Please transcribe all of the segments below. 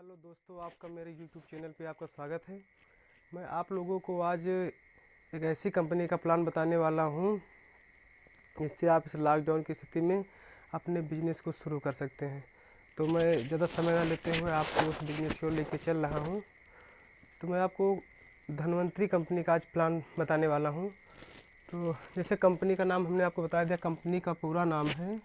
Hello दोस्तों, आपका मेरे YouTube चैनल पे आपका स्वागत है। मैं आप लोगों को आज एक ऐसी कंपनी का प्लान बताने वाला हूँ जिससे आप इस लॉकडाउन की स्थिति में अपने बिजनेस को शुरू कर सकते हैं। तो मैं ज़्यादा समय ना लेते हुए आपको उस बिजनेस की ओर लेके चल रहा हूँ। तो मैं आपको धन्वंतरी कंपनी का आज प्लान बताने वाला हूँ। तो जैसे कंपनी का नाम हमने आपको बता दिया, कंपनी का पूरा नाम है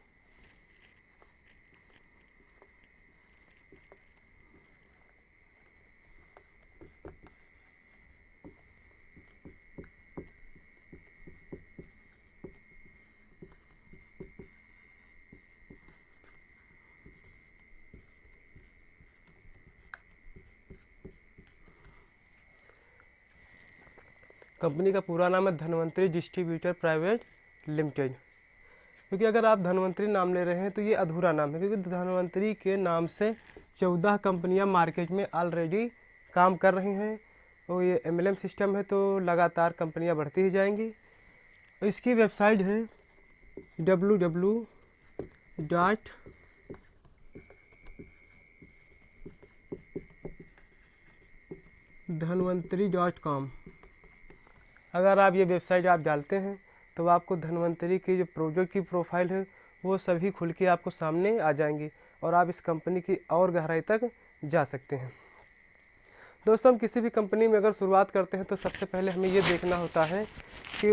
धन्वंतरी डिस्ट्रीब्यूटर प्राइवेट लिमिटेड। क्योंकि अगर आप धन्वंतरी नाम ले रहे हैं तो ये अधूरा नाम है, क्योंकि धन्वंतरी के नाम से 14 कंपनियां मार्केट में ऑलरेडी काम कर रही हैं और ये MLM सिस्टम है, तो लगातार कंपनियां बढ़ती ही जाएंगी। इसकी वेबसाइट है www.dhanvantari.com। अगर आप ये वेबसाइट आप डालते हैं तो आपको धन्वंतरी की जो प्रोजेक्ट की प्रोफाइल है वो सभी खुल के आपको सामने आ जाएंगी और आप इस कंपनी की और गहराई तक जा सकते हैं। दोस्तों, हम किसी भी कंपनी में अगर शुरुआत करते हैं तो सबसे पहले हमें ये देखना होता है कि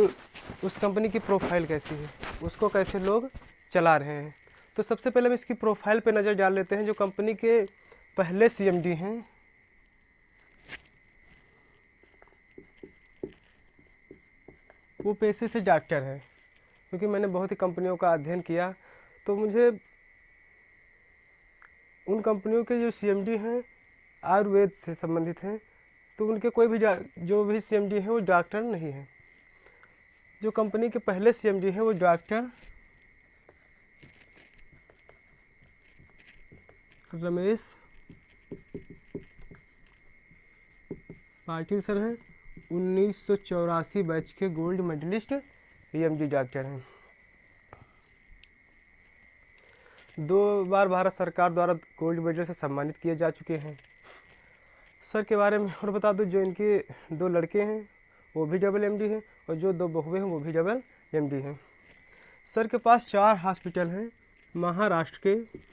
उस कंपनी की प्रोफाइल कैसी है, उसको कैसे लोग चला रहे हैं। तो सबसे पहले हम इसकी प्रोफाइल पे नज़र डाल लेते हैं। जो कंपनी के पहले CMD हैं वो पेशे से डॉक्टर है। क्योंकि मैंने बहुत ही कंपनियों का अध्ययन किया तो मुझे उन कंपनियों के जो CMD हैं आयुर्वेद से संबंधित हैं, तो उनके कोई भी जो भी CMD हैं वो डॉक्टर नहीं है। जो कंपनी के पहले CMD हैं वो डॉक्टर रमेश पाटिल सर हैं। 1984 बैच के गोल्ड मेडलिस्ट PMD डॉक्टर हैं। 2 बार भारत सरकार द्वारा गोल्ड मेडल से सम्मानित किए जा चुके हैं। सर के बारे में और बता दूं, जो इनके 2 लड़के हैं वो भी MD हैं और जो 2 बहुएं हैं वो भी MD हैं। सर के पास 4 हॉस्पिटल हैं महाराष्ट्र के।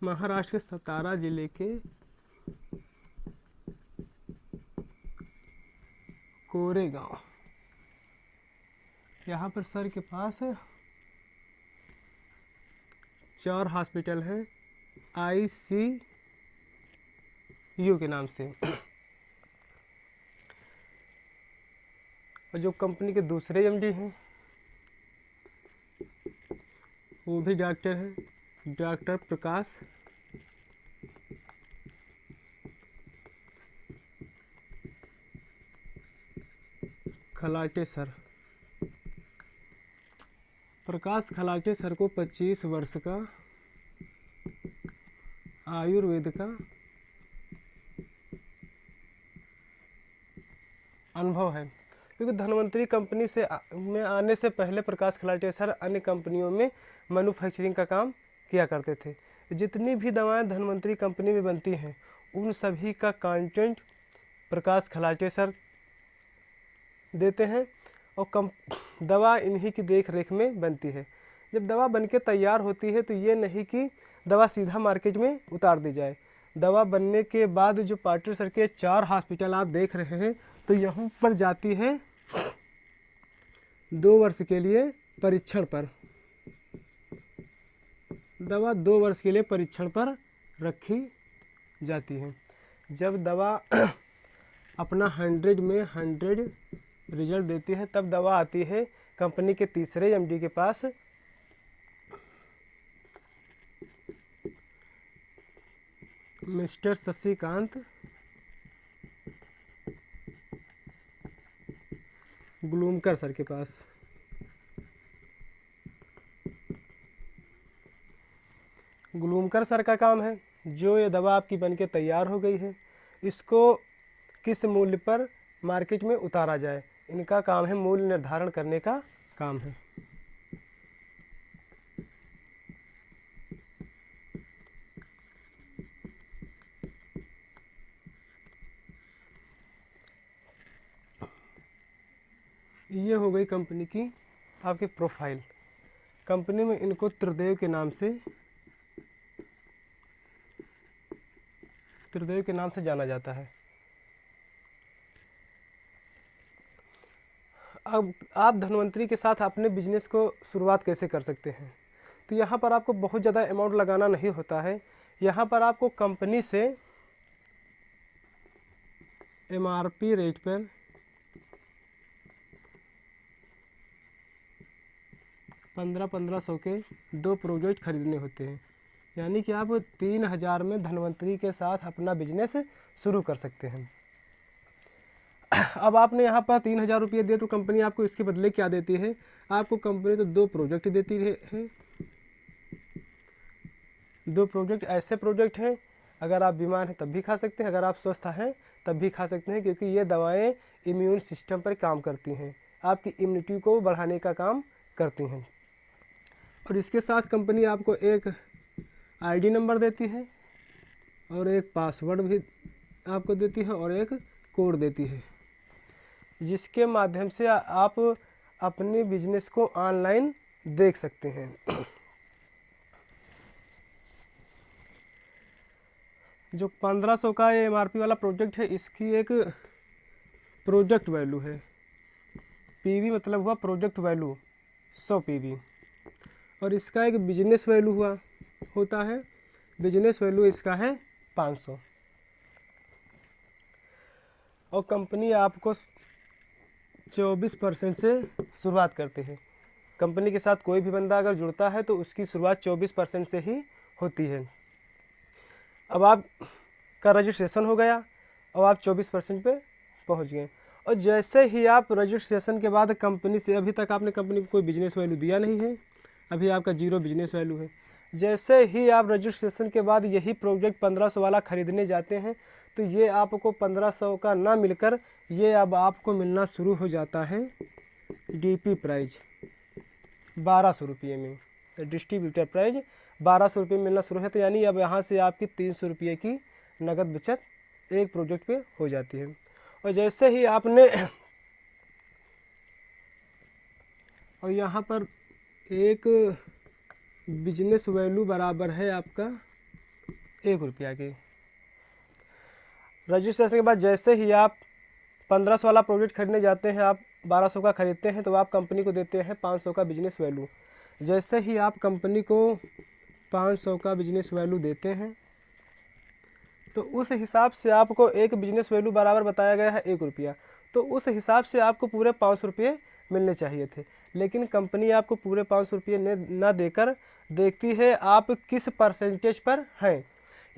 महाराष्ट्र के सतारा जिले के कोरेगांव, यहाँ पर सर के पास 4 हॉस्पिटल हैं ICU के नाम से। और जो कंपनी के दूसरे MD हैं वो भी डॉक्टर हैं, डॉक्टर प्रकाश खलाटे सर। प्रकाश खलाटे सर को 25 वर्ष का आयुर्वेद का अनुभव है। क्योंकि धन्वंतरी कंपनी में आने से पहले प्रकाश खलाटे सर अन्य कंपनियों में मैन्युफैक्चरिंग का काम किया करते थे। जितनी भी दवाएं धन्वंतरी कंपनी में बनती हैं उन सभी का कंटेंट प्रकाश खलाटे सर देते हैं और दवा इन्हीं की देख रेख में बनती है। जब दवा बनके तैयार होती है तो ये नहीं कि दवा सीधा मार्केट में उतार दी जाए। दवा बनने के बाद जो पाटिल सर के 4 हॉस्पिटल आप देख रहे हैं तो यहाँ पर जाती है 2 वर्ष के लिए परीक्षण पर। दवा 2 वर्ष के लिए परीक्षण पर रखी जाती है। जब दवा अपना 100 में 100 रिजल्ट देती है तब दवा आती है कंपनी के तीसरे MD के पास, मिस्टर शशिकांत ग्लूमकर सर के पास। ग्लूमकर सर का काम है, जो ये दवा आपकी बनके तैयार हो गई है इसको किस मूल्य पर मार्केट में उतारा जाए। इनका काम है मूल्य निर्धारण करने का काम है। ये हो गई कंपनी की आपकी प्रोफाइल। कंपनी में इनको त्रिदेव के नाम से जाना जाता है। अब आप धन्वंतरी के साथ अपने बिजनेस को शुरुआत कैसे कर सकते हैं? तो यहाँ पर आपको बहुत ज़्यादा अमाउंट लगाना नहीं होता है। यहाँ पर आपको कंपनी से MRP रेट पर 1500 के 2 प्रोजेक्ट खरीदने होते हैं। यानी कि आप 3000 में धन्वंतरी के साथ अपना बिजनेस शुरू कर सकते हैं। अब आपने यहाँ पर 3000 रुपये दिए तो कंपनी आपको इसके बदले क्या देती है? आपको कंपनी तो 2 प्रोजेक्ट देती है। 2 प्रोजेक्ट ऐसे प्रोजेक्ट हैं, अगर आप बीमार हैं तब भी खा सकते हैं, अगर आप स्वस्थ हैं तब भी खा सकते हैं, क्योंकि ये दवाएं इम्यून सिस्टम पर काम करती हैं, आपकी इम्यूनिटी को बढ़ाने का काम करती हैं। और इसके साथ कंपनी आपको एक ID नंबर देती है और एक पासवर्ड भी आपको देती है और एक कोड देती है, जिसके माध्यम से आप अपने बिजनेस को ऑनलाइन देख सकते हैं। जो 1500 का ये MRP वाला प्रोजेक्ट है, इसकी एक प्रोजेक्ट वैल्यू है। PV मतलब हुआ प्रोजेक्ट वैल्यू 100 PV, और इसका एक बिजनेस वैल्यू होता है। बिजनेस वैल्यू इसका है 500। और कंपनी आपको 24% से शुरुआत करते हैं। कंपनी के साथ कोई भी बंदा अगर जुड़ता है तो उसकी शुरुआत 24% से ही होती है। अब आप का रजिस्ट्रेशन हो गया और आप 24% पे पहुंच गए। और जैसे ही आप रजिस्ट्रेशन के बाद कंपनी से, अभी तक आपने कंपनी को कोई बिजनेस वैल्यू दिया नहीं है, अभी आपका 0 बिजनेस वैल्यू है। जैसे ही आप रजिस्ट्रेशन के बाद यही प्रोजेक्ट 1500 वाला ख़रीदने जाते हैं तो ये आपको 1500 का ना मिलकर ये अब आपको मिलना शुरू हो जाता है DP प्राइज 1200 रुपये में। डिस्ट्रीब्यूटर प्राइज 1200 रुपये मिलना शुरू है। तो यानी अब यहाँ से आपकी 300 रुपये की नगद बचत एक प्रोजेक्ट पे हो जाती है। और जैसे ही आपने और यहाँ पर एक बिजनेस वैल्यू बराबर है आपका 1 रुपया के। रजिस्ट्रेशन के बाद जैसे ही आप 1500 वाला प्रोजेक्ट खरीदने जाते हैं, आप 1200 का खरीदते हैं, तो आप कंपनी को देते हैं 500 का बिजनेस वैल्यू। जैसे ही आप कंपनी को 500 का बिजनेस वैल्यू देते हैं तो उस हिसाब से आपको एक बिजनेस वैल्यू बराबर बताया गया है 1 रुपया, तो उस हिसाब से आपको पूरे 500 रुपये मिलने चाहिए थे। लेकिन कंपनी आपको पूरे 500 रुपये न देकर देखती है आप किस परसेंटेज पर हैं।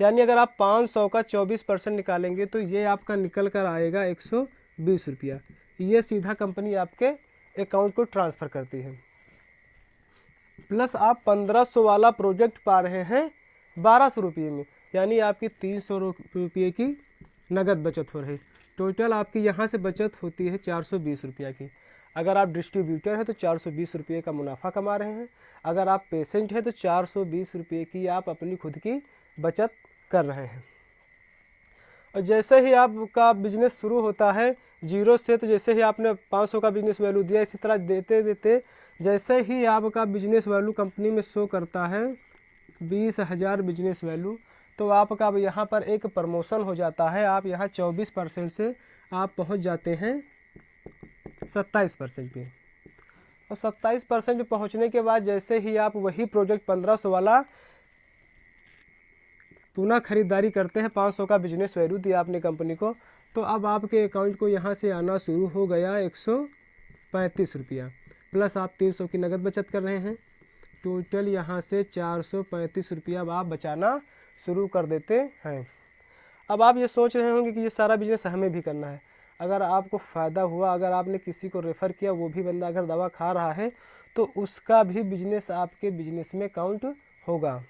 यानी अगर आप 500 का 24% निकालेंगे तो ये आपका निकल कर आएगा 120 रुपया। ये सीधा कंपनी आपके अकाउंट को ट्रांसफ़र करती है। प्लस आप 1500 वाला प्रोजेक्ट पा रहे हैं 1200 रुपये में, यानी आपकी 300 रुपये की नगद बचत हो रही। टोटल आपकी यहाँ से बचत होती है 420 रुपया की। अगर आप डिस्ट्रीब्यूटर हैं तो 420 रुपये का मुनाफा कमा रहे हैं। अगर आप पेशेंट हैं तो 420 रुपये की आप अपनी खुद की बचत कर रहे हैं। और जैसे ही आपका बिजनेस शुरू होता है 0 से, तो जैसे ही आपने 500 का बिजनेस वैल्यू दिया, इसी तरह देते देते जैसे ही आपका बिजनेस वैल्यू कंपनी में शो करता है 20,000 बिजनेस वैल्यू, तो आपका अब यहाँ पर एक प्रमोशन हो जाता है। आप यहाँ 24% से आप पहुँच जाते हैं 27% पे। और 27% पे पहुँचने के बाद जैसे ही आप वही प्रोजेक्ट 1500 वाला पुनः खरीदारी करते हैं, 500 का बिजनेस वैल्यू दिया आपने कंपनी को, तो अब आपके अकाउंट को यहाँ से आना शुरू हो गया 135 रुपया। प्लस आप 300 की नगद बचत कर रहे हैं। टोटल यहाँ से 435 रुपया अब आप बचाना शुरू कर देते हैं। अब आप ये सोच रहे होंगे कि ये सारा बिजनेस हमें भी करना है। अगर आपको फ़ायदा हुआ, अगर आपने किसी को रेफ़र किया, वो भी बंदा अगर दवा खा रहा है तो उसका भी बिजनेस आपके बिजनेस में काउंट होगा।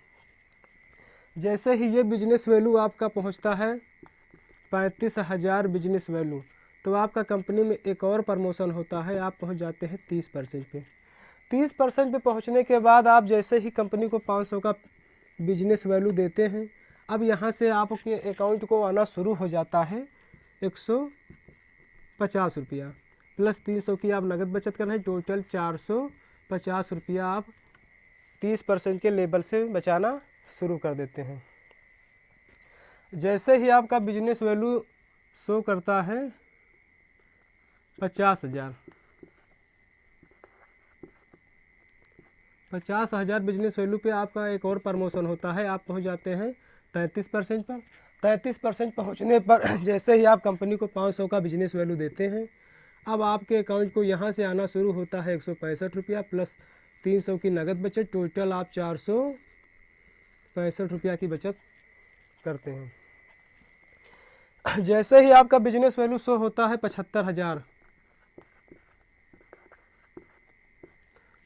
जैसे ही ये बिजनेस वैल्यू आपका पहुंचता है 35,000 बिजनेस वैल्यू, तो आपका कंपनी में एक और प्रमोशन होता है, आप पहुंच जाते हैं 30% पे। 30% पे पहुंचने के बाद आप जैसे ही कंपनी को 500 का बिजनेस वैल्यू देते हैं, अब यहाँ से आपके अकाउंट को आना शुरू हो जाता है 150 रुपया प्लस 300 की आप नगद बचत कर रहे हैं, टोटल 450 रुपया आप 30% के लेवल से बचाना शुरू कर देते हैं। जैसे ही आपका बिजनेस वैल्यू शो करता है 50,000, 50,000 बिजनेस वैल्यू पे आपका एक और प्रमोशन होता है, आप पहुंच जाते हैं 33% पर। 33% पहुंचने पर जैसे ही आप कंपनी को 500 का बिजनेस वैल्यू देते हैं, अब आपके अकाउंट को यहाँ से आना शुरू होता है 165 रुपया प्लस 300 की नगद बचत, टोटल आप 465 रुपया की बचत करते हैं। जैसे ही आपका बिजनेस वैल्यू शो होता है 75,000,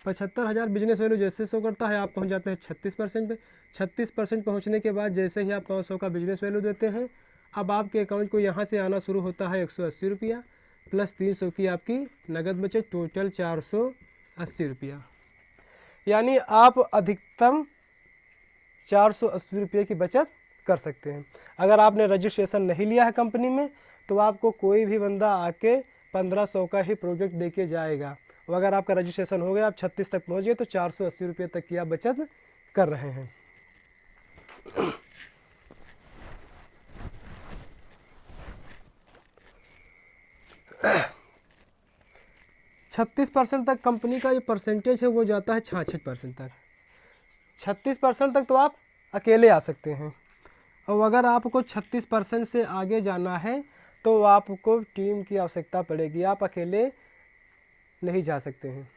75,000 बिजनेस वैल्यू जैसे शो करता है, आप पहुंच जाते हैं 36% पे। 36% पहुंचने के बाद जैसे ही आप 500 का बिजनेस वैल्यू देते हैं, अब आपके अकाउंट को यहाँ से आना शुरू होता है 180 रुपया प्लस 300 की आपकी नगद बचत, टोटल 480 रुपया। यानी आप अधिकतम 480 रुपये की बचत कर सकते हैं। अगर आपने रजिस्ट्रेशन नहीं लिया है कंपनी में, तो आपको कोई भी बंदा आके 1500 का ही प्रोजेक्ट दे के जाएगा। और अगर आपका रजिस्ट्रेशन हो गया, आप 36 तक पहुँच गए, तो 480 रुपये तक की आप बचत कर रहे हैं। 36% तक कंपनी का जो परसेंटेज है वो जाता है 66% तक। 36% तक तो आप अकेले आ सकते हैं, और अगर आपको 36% से आगे जाना है तो आपको टीम की आवश्यकता पड़ेगी, आप अकेले नहीं जा सकते हैं।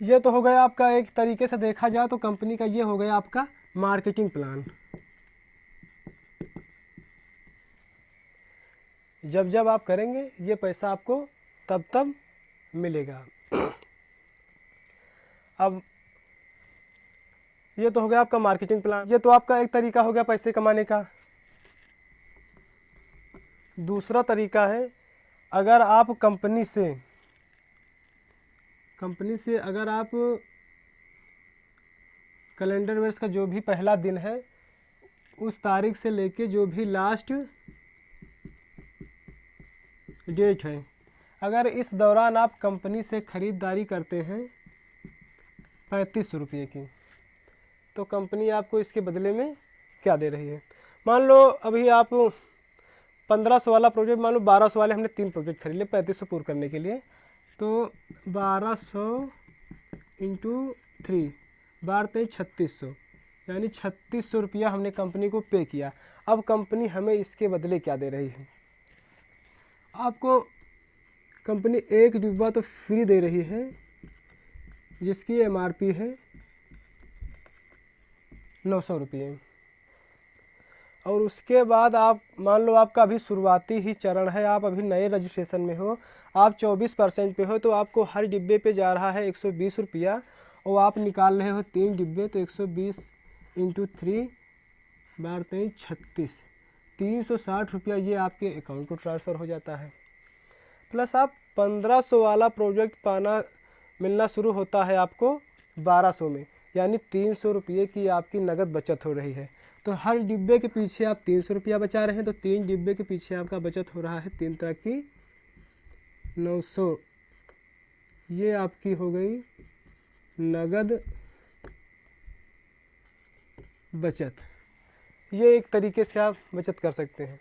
ये तो हो गया आपका, एक तरीके से देखा जाए तो कंपनी का ये हो गया आपका मार्केटिंग प्लान। जब जब आप करेंगे ये पैसा आपको तब तब मिलेगा। अब ये तो हो गया आपका मार्केटिंग प्लान, ये तो आपका एक तरीका हो गया पैसे कमाने का। दूसरा तरीका है, अगर आप कंपनी से अगर आप कैलेंडर वर्ष का जो भी पहला दिन है उस तारीख से लेके जो भी लास्ट डेट है, अगर इस दौरान आप कंपनी से ख़रीदारी करते हैं 3500 रुपये की, तो कंपनी आपको इसके बदले में क्या दे रही है। मान लो अभी आप 1500 वाला प्रोजेक्ट, मान लो 1200 वाले हमने 3 प्रोजेक्ट खरीद लिए 3500 पूर्ण करने के लिए, तो 1200 इंटू 3 12 3600, यानी 3600 रुपया हमने कंपनी को पे किया। अब कंपनी हमें इसके बदले क्या दे रही है, आपको कंपनी एक डिब्बा तो फ्री दे रही है जिसकी एमआरपी है 900 रुपये, और उसके बाद आप मान लो आपका अभी शुरुआती ही चरण है, आप अभी नए रजिस्ट्रेशन में हो, आप 24% पे हो, तो आपको हर डिब्बे पे जा रहा है 120 रुपया, और आप निकाल रहे हो 3 डिब्बे, तो 120 इंटू 3 12 36 360 रुपया ये आपके अकाउंट को ट्रांसफ़र हो जाता है। प्लस आप 1500 वाला प्रोजेक्ट मिलना शुरू होता है आपको 1200 में, यानी 300 रुपये की आपकी नगद बचत हो रही है। तो हर डिब्बे के पीछे आप 300 रुपया बचा रहे हैं, तो 3 डिब्बे के पीछे आपका बचत हो रहा है 3 तरह की 900, ये आपकी हो गई नगद बचत। ये एक तरीके से आप बचत कर सकते हैं।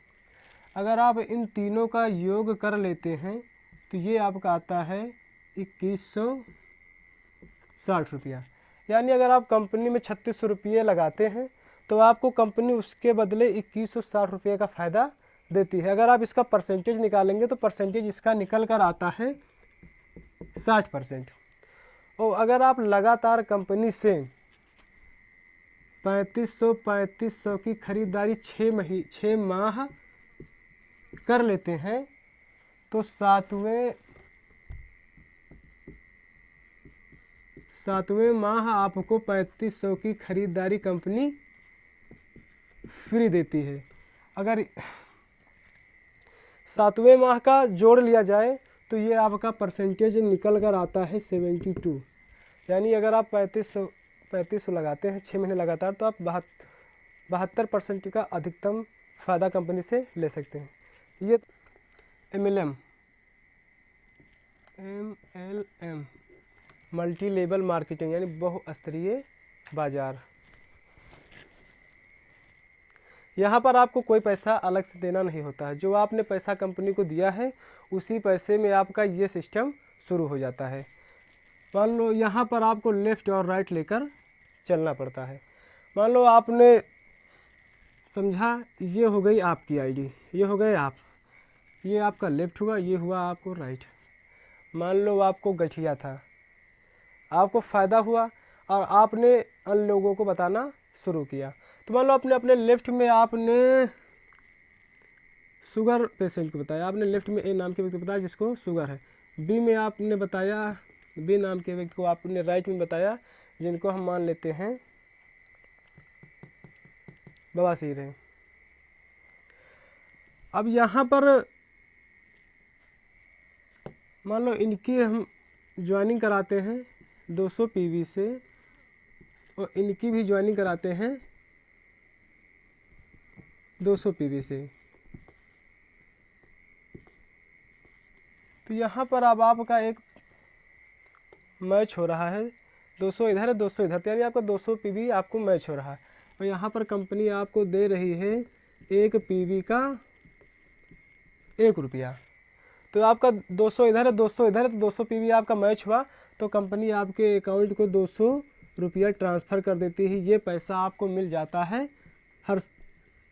अगर आप इन तीनों का योग कर लेते हैं तो ये आपका आता है 2160 रुपया। यानी अगर आप कंपनी में 3600 रुपये लगाते हैं तो आपको कंपनी उसके बदले 2160 रुपये का फ़ायदा देती है। अगर आप इसका परसेंटेज निकालेंगे तो परसेंटेज इसका निकल कर आता है 60%। और अगर आप लगातार कंपनी से 3500 की खरीदारी 6 माह कर लेते हैं तो सातवें माह आपको 3500 की खरीदारी कंपनी फ्री देती है। अगर 7वें माह का जोड़ लिया जाए तो ये आपका परसेंटेज निकल कर आता है 72। यानी अगर आप 3500 लगाते हैं 6 महीने लगातार तो आप 72% का अधिकतम फ़ायदा कंपनी से ले सकते हैं। ये MLM मल्टी लेवल मार्केटिंग यानी बहुस्तरीय बाजार। यहाँ पर आपको कोई पैसा अलग से देना नहीं होता है, जो आपने पैसा कंपनी को दिया है उसी पैसे में आपका ये सिस्टम शुरू हो जाता है। मान लो यहाँ पर आपको लेफ़्ट और राइट लेकर चलना पड़ता है। मान लो आपने समझा, ये हो गई आपकी आईडी, ये हो गए आप, ये आपका लेफ़्ट हुआ, ये हुआ आपको राइट। मान लो आपको गठिया था, आपको फ़ायदा हुआ और आपने अन्य लोगों को बताना शुरू किया। तो मान लो अपने लेफ़्ट में आपने शुगर पेशेंट को बताया, आपने लेफ़्ट में ए नाम के व्यक्ति को बताया जिसको शुगर है, बी में आपने बताया, बी नाम के व्यक्ति को आपने राइट में बताया जिनको हम मान लेते हैं बवासीर है। अब यहाँ पर मान लो इनकी हम ज्वाइनिंग कराते हैं 200 PV से और इनकी भी ज्वाइनिंग कराते हैं 200 PV से। तो यहाँ पर अब आपका एक मैच हो रहा है, 200 इधर है 200 इधर, यानी आपका 200 PV आपको मैच हो रहा है। और यहाँ पर कंपनी आपको दे रही है 1 PV का 1 रुपया। तो आपका 200 इधर है 200 इधर है, तो 200 PV आपका मैच हुआ तो कंपनी आपके अकाउंट को 200 रुपया ट्रांसफ़र कर देती है। ये पैसा आपको मिल जाता है, हर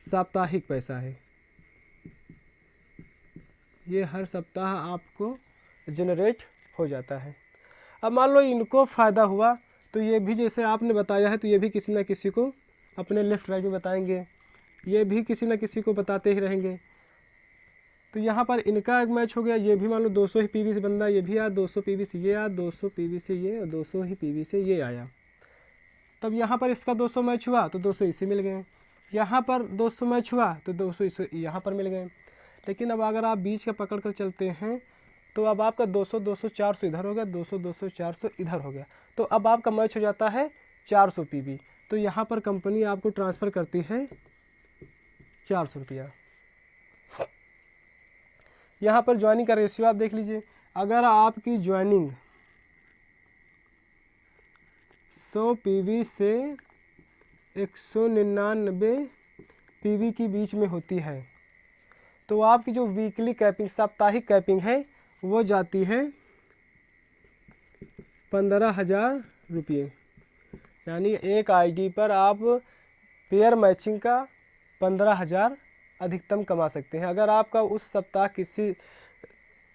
साप्ताहिक पैसा है, ये हर सप्ताह आपको जनरेट हो जाता है। अब मान लो इनको फ़ायदा हुआ तो ये भी जैसे आपने बताया है तो ये भी किसी न किसी को अपने लेफ़्ट राइट में बताएंगे, ये भी किसी न किसी को बताते ही रहेंगे। तो यहाँ पर इनका एक मैच हो गया, ये भी मान लो 200 ही PV से बंदा, ये भी आया 200 PV से ये आया, 200 PV से ये और 200 ही PV से ये आया। तब यहाँ पर इसका 200 मैच हुआ तो 200 इसे मिल गए, यहाँ पर 200 मैच हुआ तो 200 इसे यहाँ पर मिल गए। लेकिन अब अगर आप बीच का पकड़ कर चलते हैं तो अब आपका 200 200 400 इधर हो गया, 200 200 400 इधर हो गया, तो अब आपका मैच हो जाता है 400 PV। तो यहाँ पर कंपनी आपको ट्रांसफ़र करती है 400 रुपया। यहाँ पर ज्वाइनिंग का रेशियो आप देख लीजिए, अगर आपकी ज्वाइनिंग 100 PV से 199 PV के बीच में होती है तो आपकी जो वीकली कैपिंग साप्ताहिक कैपिंग है वो जाती है 15,000 रुपये। यानी एक आईडी पर आप पेयर मैचिंग का 15,000 अधिकतम कमा सकते हैं। अगर आपका उस सप्ताह किसी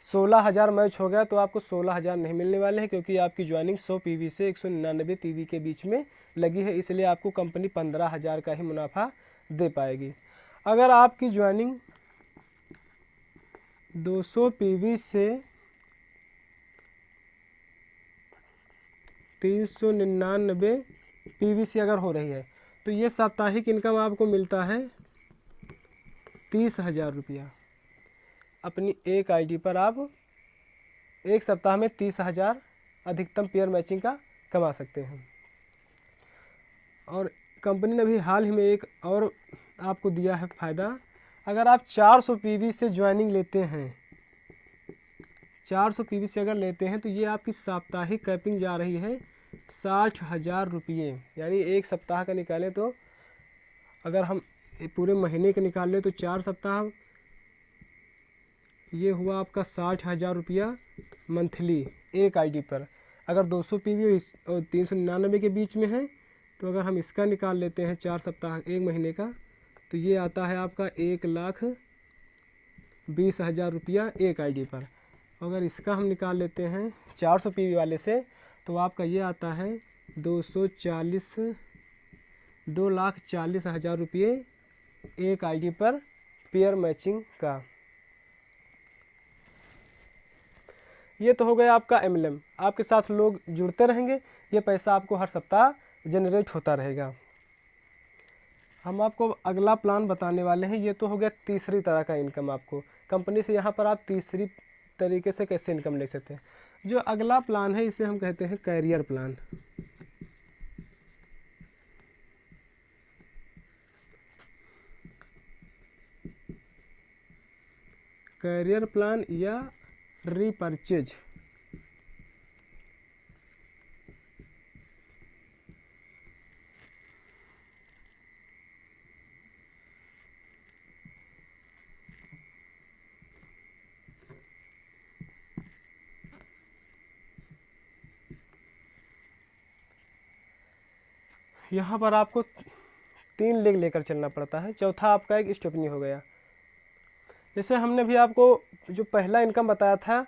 16,000 मैच हो गया तो आपको 16,000 नहीं मिलने वाले हैं, क्योंकि आपकी ज्वाइनिंग 100 PV से 199 PV के बीच में लगी है, इसलिए आपको कंपनी 15,000 का ही मुनाफा दे पाएगी। अगर आपकी ज्वाइनिंग 200 PV से 399 PV से अगर हो रही है तो ये साप्ताहिक इनकम आपको मिलता है 30,000 रुपया। अपनी एक आईडी पर आप एक सप्ताह में 30,000 अधिकतम पेयर मैचिंग का कमा सकते हैं। और कंपनी ने भी हाल ही में एक और आपको दिया है फ़ायदा, अगर आप 400 PV से ज्वाइनिंग लेते हैं, 400 PV से अगर लेते हैं तो ये आपकी साप्ताहिक कैपिंग जा रही है 60,000 रुपये। यानी एक सप्ताह का निकालें तो अगर हम पूरे महीने का निकाल लें तो 4 सप्ताह, ये हुआ आपका 60,000 रुपया मंथली एक आईडी पर। अगर 200 PV और 399 के बीच में है तो अगर हम इसका निकाल लेते हैं 4 सप्ताह एक महीने का तो ये आता है आपका 1,20,000 रुपया एक आईडी पर। अगर इसका हम निकाल लेते हैं 400 PV वाले से तो आपका ये आता है 2,40,000 रुपये एक आईडी पर पेयर मैचिंग का। ये तो हो गया आपका MLM। आपके साथ लोग जुड़ते रहेंगे, ये पैसा आपको हर सप्ताह जनरेट होता रहेगा। हम आपको अगला प्लान बताने वाले हैं, ये तो हो गया तीसरी तरह का इनकम आपको, कंपनी से यहाँ पर आप तीसरी तरीके से कैसे इनकम ले सकते हैं। जो अगला प्लान है इसे हम कहते हैं कैरियर प्लान। कैरियर प्लान या रीपरचेज। यहाँ पर आपको 3 लेग लेकर चलना पड़ता है। चौथा आपका एक स्टेपनी हो गया। जैसे हमने भी आपको जो पहला इनकम बताया था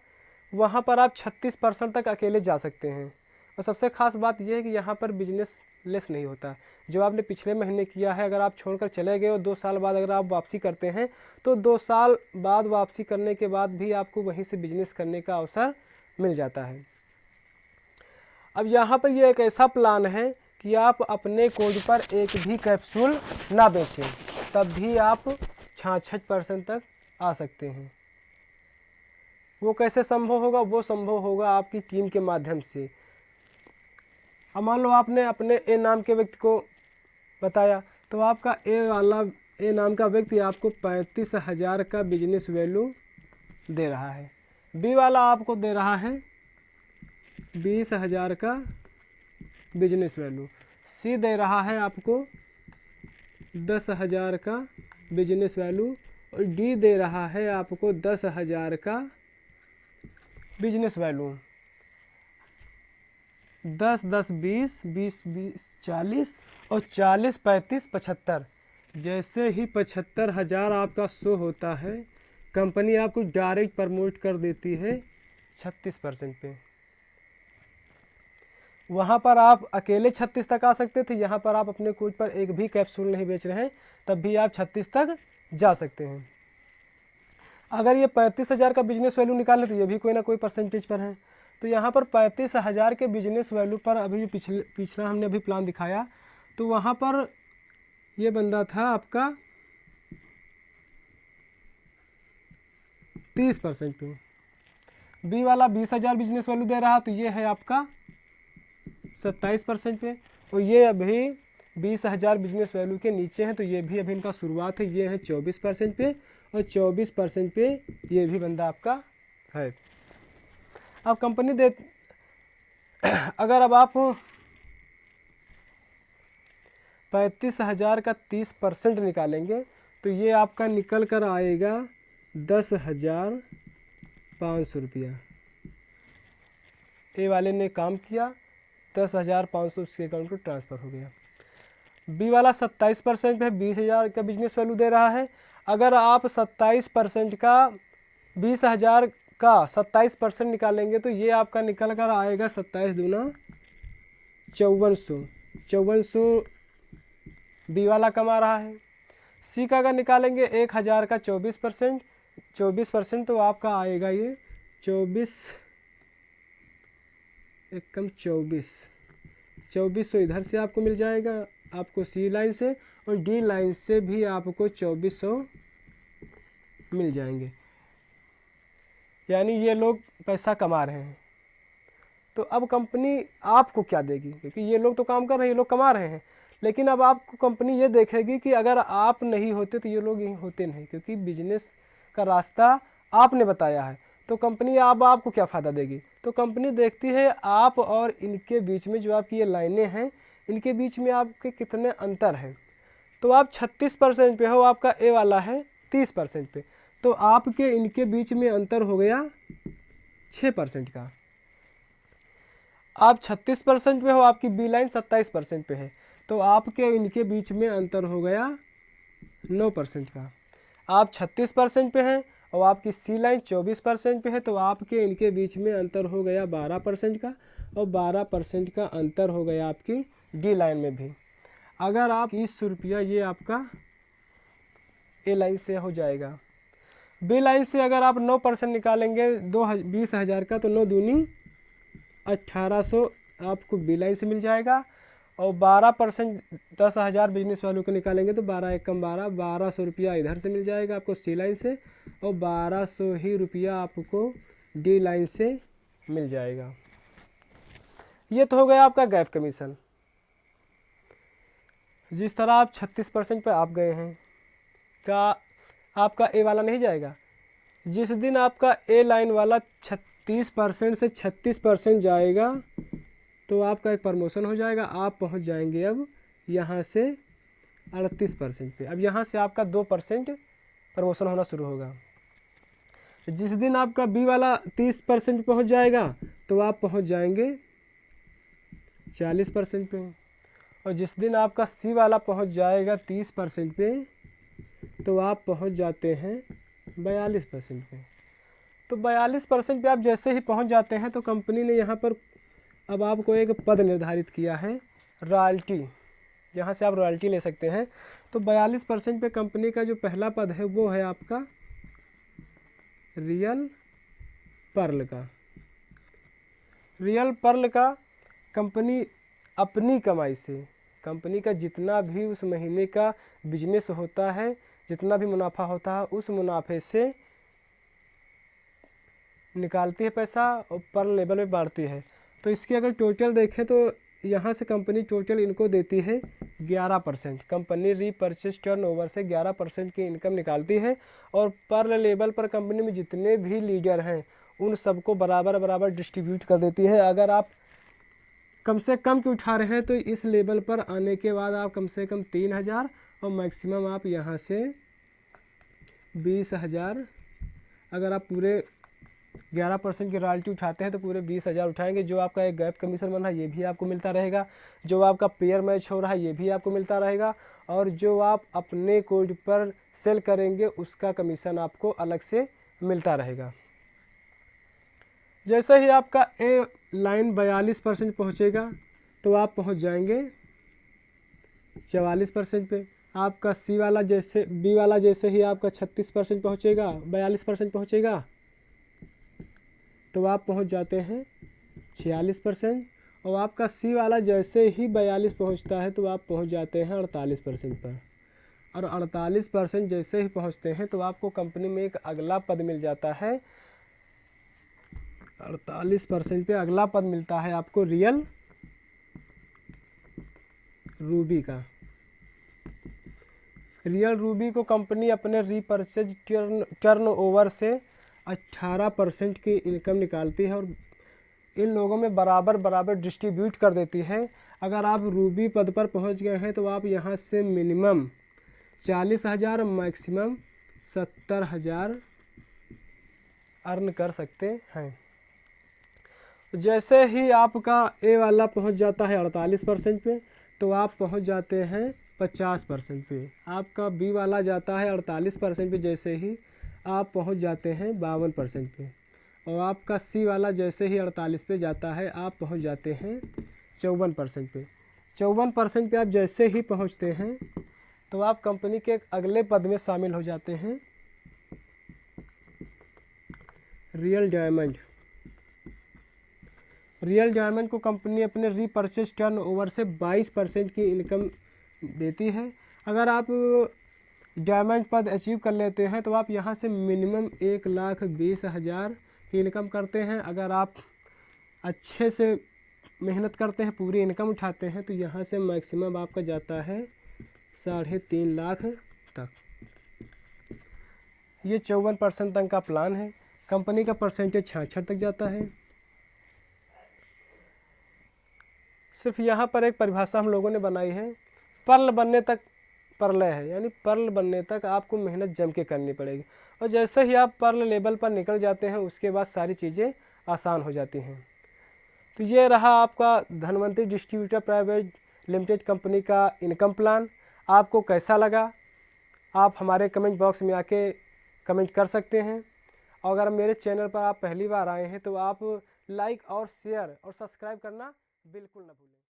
वहाँ पर आप 36% तक अकेले जा सकते हैं। और सबसे ख़ास बात यह है कि यहाँ पर बिजनेस लेस नहीं होता। जो आपने पिछले महीने किया है अगर आप छोड़कर चले गए और 2 साल बाद अगर आप वापसी करते हैं तो 2 साल बाद वापसी करने के बाद भी आपको वहीं से बिजनेस करने का अवसर मिल जाता है। अब यहाँ पर ये एक ऐसा प्लान है कि आप अपने कोड पर एक भी कैप्सूल ना बेचें, तब भी आप 66% तक आ सकते हैं। वो कैसे संभव होगा? वो संभव होगा आपकी टीम के माध्यम से। अब मान लो आपने अपने ए नाम के व्यक्ति को बताया तो आपका ए नाम का व्यक्ति आपको 35,000 का बिजनेस वैल्यू दे रहा है। बी वाला आपको दे रहा है 20,000 का बिजनेस वैल्यू। सी दे रहा है आपको 10,000 का बिजनेस वैल्यू और डी दे रहा है आपको 10,000 का बिजनेस वैल्यू। 10, 10, 20, 20, 20, 40 और 40, 35, 75। जैसे ही 75,000 आपका शो होता है कंपनी आपको डायरेक्ट प्रमोट कर देती है 36% पे। वहाँ पर आप अकेले 36 तक आ सकते थे, यहाँ पर आप अपने कोड पर एक भी कैप्सूल नहीं बेच रहे हैं तब भी आप 36 तक जा सकते हैं। अगर ये 35,000 का बिजनेस वैल्यू निकालें तो ये भी कोई ना कोई परसेंटेज पर है। तो यहाँ पर 35,000 के बिजनेस वैल्यू पर अभी पिछला हमने अभी प्लान दिखाया तो वहाँ पर ये बंदा था आपका 30% पे। बी वाला 20,000 बिजनेस वैल्यू दे रहा तो ये है आपका 27% पे। और ये अभी 20,000 बिजनेस वैल्यू के नीचे है तो ये भी अभी इनका शुरुआत है। ये है 24% पे और 24% पे ये भी बंदा आपका है। अब कंपनी दे अगर अब आप 35,000 का 30% निकालेंगे तो ये आपका निकल कर आएगा 10,500 रुपया। ए वाले ने काम किया 10,500 उसके अकाउंट को ट्रांसफ़र हो गया। बी वाला 27% पे 20,000 का बिजनेस वैल्यू दे रहा है। अगर आप 27% का 20,000 का 27% निकालेंगे तो ये आपका निकल कर आएगा 27 दूना 5400। 5400 बी वाला कमा रहा है। सी का अगर निकालेंगे 1,000 का 24% तो आपका आएगा ये 2400 इधर से आपको मिल जाएगा आपको सी लाइन से, और डी लाइन से भी आपको 2400 मिल जाएंगे। यानी ये लोग पैसा कमा रहे हैं। तो अब कंपनी आपको क्या देगी? क्योंकि ये लोग तो काम कर रहे हैं, ये लोग कमा रहे हैं, लेकिन अब आपको कंपनी ये देखेगी कि अगर आप नहीं होते तो ये लोग यहीं होते नहीं, क्योंकि बिजनेस का रास्ता आपने बताया है। तो कंपनी अब आपको क्या फ़ायदा देगी? तो कंपनी देखती है आप और इनके बीच में जो आपकी ये लाइनें हैं इनके बीच में आपके कितने अंतर हैं। तो आप 36% पे हो, आपका ए वाला है 30% पे, तो आपके इनके बीच में अंतर हो गया 6% का। आप 36% पे हो, आपकी बी लाइन 27% पे है, तो आपके इनके बीच में अंतर हो गया 9% का। आप 36% पे हैं और आपकी सी लाइन 24% पे है, तो आपके इनके बीच में अंतर हो गया 12% का, और 12% का अंतर हो गया आपकी डी लाइन में भी। अगर आप 20 रुपया ये आपका ए लाइन से हो जाएगा। बी लाइन से अगर आप 9% निकालेंगे 20,000 का, तो 9 दूनी 1800 आपको बी लाइन से मिल जाएगा। और 12% 10,000 बिजनेस वालों को निकालेंगे तो 12 एकम 12, 1200 रुपया इधर से मिल जाएगा आपको सी लाइन से, और 1200 ही रुपया आपको डी लाइन से मिल जाएगा। ये तो हो गया आपका गैप कमीशन। जिस तरह आप 36% पे आप गए हैं, क्या आपका ए वाला नहीं जाएगा? जिस दिन आपका ए लाइन वाला 36% से 36% जाएगा तो आपका एक प्रमोशन हो जाएगा, आप पहुंच जाएंगे अब यहाँ से 38% पे। अब यहाँ से आपका 2% प्रमोशन होना शुरू होगा। जिस दिन आपका बी वाला 30% पहुँच जाएगा तो आप पहुँच जाएंगे 40% पे, और जिस दिन आपका सी वाला पहुँच जाएगा 30% पे तो आप पहुँच जाते हैं 42% पे। तो 42% पे आप जैसे ही पहुँच जाते हैं तो कंपनी ने यहाँ पर अब आपको एक पद निर्धारित किया है, रॉयल्टी, जहाँ से आप रॉयल्टी ले सकते हैं। तो 42% पे कंपनी का जो पहला पद है वो है आपका रियल पर्ल का। रियल पर्ल का कंपनी अपनी कमाई से, कंपनी का जितना भी उस महीने का बिजनेस होता है, जितना भी मुनाफा होता है, उस मुनाफे से निकालती है पैसा और पर्ल लेवल में बांटती है। तो इसकी अगर टोटल देखें तो यहाँ से कंपनी टोटल इनको देती है 11%। कंपनी रीपर्चेज टर्नओवर से 11% की इनकम निकालती है, और पर्ल लेवल पर कंपनी में जितने भी लीडर हैं उन सबको बराबर बराबर डिस्ट्रीब्यूट कर देती है। अगर आप कम से कम की उठा रहे हैं तो इस लेवल पर आने के बाद आप कम से कम 3,000 और मैक्सिमम आप यहाँ से 20,000, अगर आप पूरे 11% की रॉयल्टी उठाते हैं तो पूरे 20,000 उठाएंगे। जो आपका एक गैप कमीशन बन रहा है ये भी आपको मिलता रहेगा, जो आपका पेयर मैच हो रहा है ये भी आपको मिलता रहेगा, और जो आप अपने कोड पर सेल करेंगे उसका कमीशन आपको अलग से मिलता रहेगा। जैसे ही आपका ए लाइन 42% पहुँचेगा तो आप पहुँच जाएंगे 44% पे। आपका सी वाला जैसे बी वाला जैसे ही आपका 36% पहुँचेगा, 42% पहुँचेगा तो आप पहुंच जाते हैं 46%, और आपका सी वाला जैसे ही 42 पहुंचता है तो आप पहुंच जाते हैं 48% पर, और 48% जैसे ही पहुंचते हैं तो आपको कंपनी में एक अगला पद मिल जाता है। 48% पे अगला पद मिलता है आपको रियल रूबी का। रियल रूबी को कंपनी अपने रीपर्चेज टर्नओवर से 18% की इनकम निकालती है, और इन लोगों में बराबर बराबर डिस्ट्रीब्यूट कर देती है। अगर आप रूबी पद पर पहुंच गए हैं तो आप यहां से मिनिमम 40,000 मैक्सिमम 70,000 अर्न कर सकते हैं। जैसे ही आपका ए वाला पहुंच जाता है 48% पे तो आप पहुंच जाते हैं 50% पे। आपका बी वाला जाता है 48% पे, जैसे ही आप पहुंच जाते हैं 52% पे, और आपका सी वाला जैसे ही 48 पे जाता है आप पहुंच जाते हैं 54% पे। 54% पे आप जैसे ही पहुंचते हैं तो आप कंपनी के अगले पद में शामिल हो जाते हैं, रियल डायमंड। रियल डायमंड को कंपनी अपने रीपर्चेज टर्नओवर से 22% की इनकम देती है। अगर आप डायमंड पद अचीव कर लेते हैं तो आप यहाँ से मिनिमम 1,20,000 की इनकम करते हैं। अगर आप अच्छे से मेहनत करते हैं, पूरी इनकम उठाते हैं, तो यहाँ से मैक्सिमम आपका जाता है 3.5 लाख तक। ये 54% तक का प्लान है। कंपनी का परसेंटेज 66 तक जाता है। सिर्फ यहाँ पर एक परिभाषा हम लोगों ने बनाई है, पर्ल बनने तक प्रलय है, यानी पर्ल बनने तक आपको मेहनत जम के करनी पड़ेगी, और जैसे ही आप पर्ल लेवल पर निकल जाते हैं उसके बाद सारी चीज़ें आसान हो जाती हैं। तो ये रहा आपका Dhanvantari distributor private limited company का इनकम प्लान। आपको कैसा लगा आप हमारे कमेंट बॉक्स में आके कमेंट कर सकते हैं, और अगर मेरे चैनल पर आप पहली बार आए हैं तो आप लाइक और शेयर और सब्सक्राइब करना बिल्कुल ना भूलें।